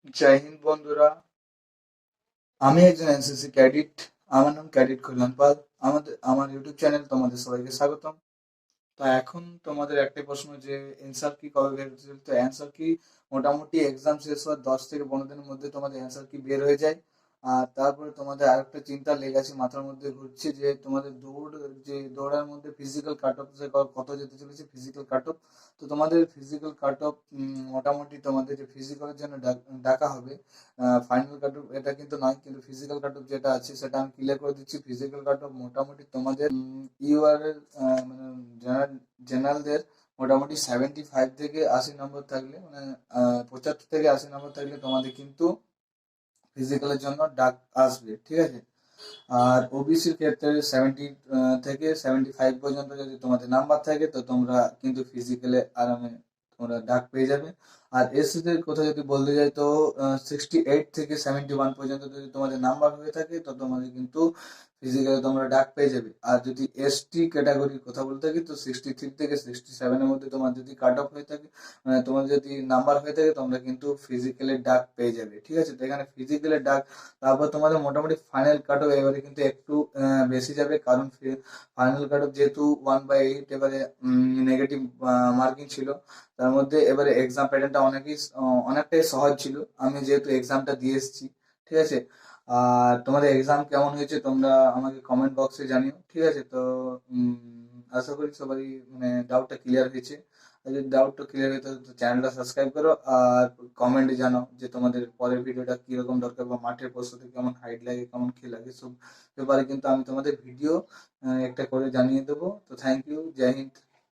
জয় হিন্দ বন্ধুরা। আমি একজন এনসিসি ক্যাডেট। আমার নাম ক্যাডেট কল্যাণ পাল। আমার ইউটিউব চ্যানেল তোমাদের সবাইকে স্বাগতম। তো এখন তোমাদের একটাই প্রশ্ন যে অ্যান্সার কি কবে বের হচ্ছে, তো অ্যান্সার কি মোটামুটি এক্সাম শেষ হওয়ার 10 থেকে 15 দিনের মধ্যে তোমাদের অ্যান্সার কি বের হয়ে যায়। আর তারপরে তোমাদের আরেকটা চিন্তা লেগেছে মাথার মধ্যে ঘুরছে যে তোমাদের দৌড়ার মধ্যে ফিজিক্যাল কাট অফ কত যেতে চলেছে ফিজিক্যাল কাট অফ। তো তোমাদের ফিজিক্যাল কাট অফ মোটামুটি তোমাদের যে ফিজিক্যালের জন্য ডাকা হবে ফাইনাল কাট অফ এটা কিন্তু নয়, কিন্তু ফিজিক্যাল কাট অফ যেটা আছে সেটা আমি ক্লিয়ার করে দিচ্ছি। ফিজিক্যাল কাট অফ মোটামুটি তোমাদের ইউআর এর মানে জেনারেল জেনারেলদের মোটামুটি 75 থেকে 80 নম্বর থাকলে মানে 75 থেকে 80 নম্বর থাকলে তোমাদের কিন্তু ফিজিক্যালের জন্য ডাক আসবে, ঠিক আছে। আর ওবিসির ক্ষেত্রে 70 থেকে 75 পর্যন্ত যদি তোমাদের নাম্বার থাকে তো তোমরা কিন্তু ফিজিক্যালে আরামে তোমরা ডাক পেয়ে যাবে। আর এসসিদের কথা যদি বলতে যাই তো 68 থেকে 71 পর্যন্ত যদি তোমাদের নাম্বার হয়ে থাকে তো তোমাদের কিন্তু ফিজিক্যালে তোমরা ডাক পেয়ে যাবে। আর যদি এসটি ক্যাটাগরির কথা বলতে থাকি তো 63 থেকে 67-এর মধ্যে তোমার যদি কাট অফ হয়ে থাকে, মানে তোমার যদি নাম্বার হয়ে থাকে তোমরা কিন্তু ফিজিক্যালের ডাক পেয়ে যাবে, ঠিক আছে। তো এখানে ফিজিক্যালের ডাক, তারপর তোমাদের মোটামুটি ফাইনাল কাট অফ এবারে কিন্তু একটু বেশি যাবে, কারণ ফাইনাল কাট অফ যেহেতু 1/8 এবারে নেগেটিভ মার্কিং ছিল। তার মধ্যে এবারে এক্সাম প্যাটার্নটা অনেকটাই সহজ ছিল, আমি যেহেতু এক্সামটা দিয়ে এসেছি, ঠিক আছে। আর তোমাদের এক্সাম কেমন হয়েছে তোমরা আমাকে কমেন্ট বক্সে জানিও, ঠিক আছে। তো আশা করি সবারই মানে ডাউটটা ক্লিয়ার হয়েছে। আর যদি ডাউটটা ক্লিয়ার হয়ে থাকে তো চ্যানেলটা সাবস্ক্রাইব করো, আর কমেন্টে জানাও যে তোমাদের পরের ভিডিওটা কিরকম দরকার, বা মাঠের প্রস্তুতি কেমন, হাইট লাগে কেমন, কি লাগে, সব ব্যাপারে কিন্তু আমি তোমাদের ভিডিও একটা করে জানিয়ে দেবো। তো থ্যাংক ইউ, জয় হিন্দ।